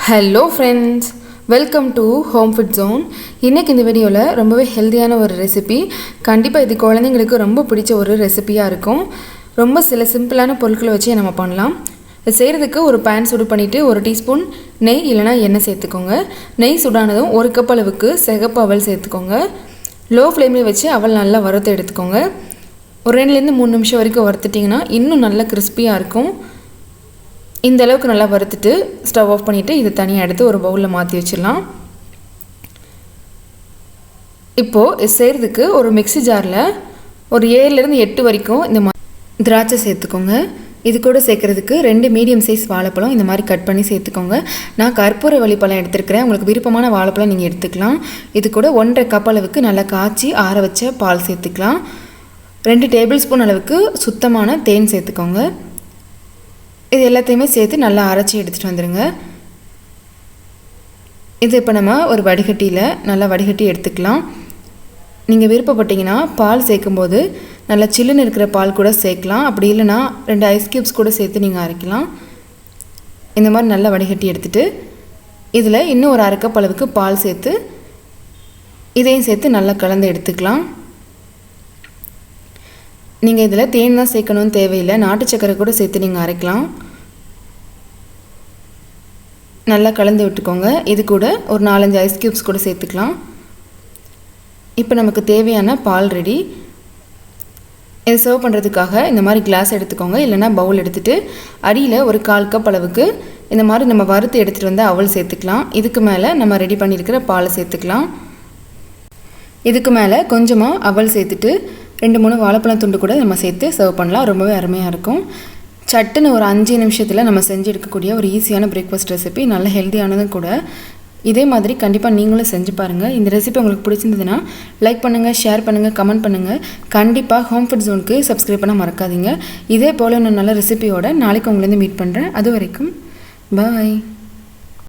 Hello friends, welcome to home food zone. இன்றைக்கி இந்த வீடியோவில் ரொம்பவே ஹெல்த்தியான ஒரு ரெசிபி. கண்டிப்பாக இது குழந்தைங்களுக்கு ரொம்ப பிடிச்ச ஒரு ரெசிபியாக இருக்கும். ரொம்ப சில சிம்பிளான பொருட்களை வச்சு நம்ம பண்ணலாம். இது செய்கிறதுக்கு ஒரு பேன் சுடு பண்ணிவிட்டு ஒரு டீஸ்பூன் நெய் இல்லைனா எண்ணெய் சேர்த்துக்கோங்க. நெய் சுடானதும் ஒரு கப் அளவுக்கு சிகப்பு அவல் சேர்த்துக்கோங்க. லோ ஃப்ளேமில் வச்சு அவல் நல்லா வறுத்து எடுத்துக்கோங்க. ஒரு 2லேருந்து 3 நிமிஷம் வரைக்கும் வறுத்துட்டிங்கன்னா இன்னும் நல்லா கிறிஸ்பியாக இருக்கும். இந்த அளவுக்கு நல்லா வறுத்துட்டு ஸ்டவ் ஆஃப் பண்ணிவிட்டு இது தனியாக எடுத்து ஒரு பவுலில் மாற்றி வச்சிடலாம். இப்போது செய்கிறதுக்கு ஒரு மிக்ஸி ஜாரில் ஒரு 7லேருந்து 8 வரைக்கும் இந்த மாதிரி திராட்சை சேர்த்துக்கோங்க. இது கூட சேர்க்குறதுக்கு 2 மீடியம் சைஸ் வாழைப்பழம் இந்த மாதிரி கட் பண்ணி சேர்த்துக்கோங்க. நான் கற்பூரவள்ளி பழம் எடுத்துருக்கிறேன். உங்களுக்கு விருப்பமான வாழைப்பழம் நீங்கள் எடுத்துக்கலாம். இது கூட 1.5 கப் அளவுக்கு நல்லா காய்ச்சி ஆற வச்ச பால் சேர்த்துக்கலாம். 2 டேபிள் ஸ்பூன் அளவுக்கு சுத்தமான தேன் சேர்த்துக்கோங்க. இது எல்லாத்தையுமே சேர்த்து நல்லா அரைச்சி எடுத்துகிட்டு வந்துடுங்க. இது இப்போ நம்ம ஒரு வடிகட்டியில் நல்லா வடிகட்டி எடுத்துக்கலாம். நீங்கள் விருப்பப்பட்டீங்கன்னா பால் சேர்க்கும்போது நல்லா சில்லுன்னு இருக்கிற பால் கூட சேர்க்கலாம். அப்படி இல்லைனா 2 ஐஸ் க்யூப்ஸ் கூட சேர்த்து நீங்கள் அரைக்கலாம். இந்த மாதிரி நல்லா வடிகட்டி எடுத்துகிட்டு இதில் இன்னும் ஒரு 1/2 கப் அளவுக்கு பால் சேர்த்து இதையும் சேர்த்து நல்லா கலந்து எடுத்துக்கலாம். நீங்கள் இதில் தேன் தான் சேர்க்கணும்னு தேவையில்லை, நாட்டு சக்கரை கூட சேர்த்து நீங்கள் அரைக்கலாம். நல்லா கலந்து விட்டுக்கோங்க. இது கூட ஒரு 4-5 ஐஸ் க்யூப்ஸ் கூட சேர்த்துக்கலாம். இப்போ நமக்கு தேவையான பால் ரெடி. இதை சர்வ் பண்ணுறதுக்காக இந்த மாதிரி கிளாஸ் எடுத்துக்கோங்க, இல்லைனா பவுல் எடுத்துகிட்டு அடியில் ஒரு 1/4 கப் அளவுக்கு இந்த மாதிரி நம்ம வறுத்து எடுத்துகிட்டு வந்து அவல் சேர்த்துக்கலாம். இதுக்கு மேலே நம்ம ரெடி பண்ணியிருக்கிற பாலை சேர்த்துக்கலாம். இதுக்கு மேலே கொஞ்சமாக அவல் சேர்த்துட்டு 2-3 வாழைப்பழம் துண்டு கூட நம்ம சேர்த்து சர்வ் பண்ணலாம். ரொம்பவே அருமையாக இருக்கும். சட்டுன்னு ஒரு 5 நிமிஷத்தில் நம்ம செஞ்சு எடுக்கக்கூடிய ஒரு ஈஸியான பிரேக்ஃபாஸ்ட் ரெசிபி, நல்ல ஹெல்த்தியானதும் கூட. இதே மாதிரி கண்டிப்பாக நீங்களும் செஞ்சு பாருங்கள். இந்த ரெசிபி உங்களுக்கு பிடிச்சிருந்ததுன்னா லைக் பண்ணுங்கள், ஷேர் பண்ணுங்கள், கமெண்ட் பண்ணுங்கள். கண்டிப்பாக ஹோம் ஃபுட் ஜோனுக்கு சப்ஸ்கிரைப் பண்ண மறக்காதீங்க. இதே போல் நான் நல்ல ரெசிபியோட நாளைக்கு உங்களேருந்து மீட் பண்ணுறேன். அது வரைக்கும் பாய்.